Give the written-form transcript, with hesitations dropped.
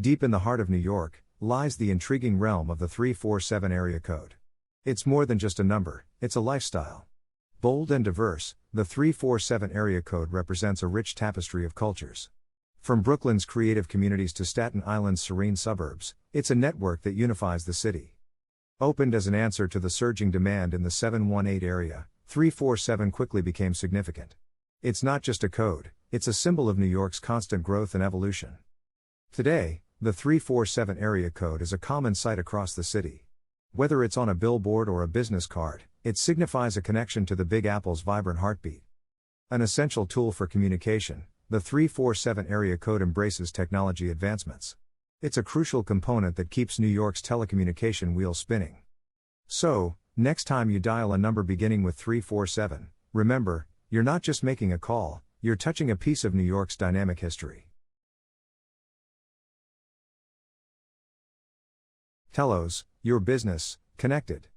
Deep in the heart of New York, lies the intriguing realm of the 347 area code. It's more than just a number, it's a lifestyle. Bold and diverse, the 347 area code represents a rich tapestry of cultures. From Brooklyn's creative communities to Staten Island's serene suburbs, it's a network that unifies the city. Opened as an answer to the surging demand in the 718 area, 347 quickly became significant. It's not just a code, it's a symbol of New York's constant growth and evolution. Today, the 347 area code is a common sight across the city. Whether it's on a billboard or a business card, it signifies a connection to the Big Apple's vibrant heartbeat. An essential tool for communication, the 347 area code embraces technology advancements. It's a crucial component that keeps New York's telecommunication wheel spinning. So, next time you dial a number beginning with 347, remember, you're not just making a call, you're touching a piece of New York's dynamic history. Teloz, your business, connected.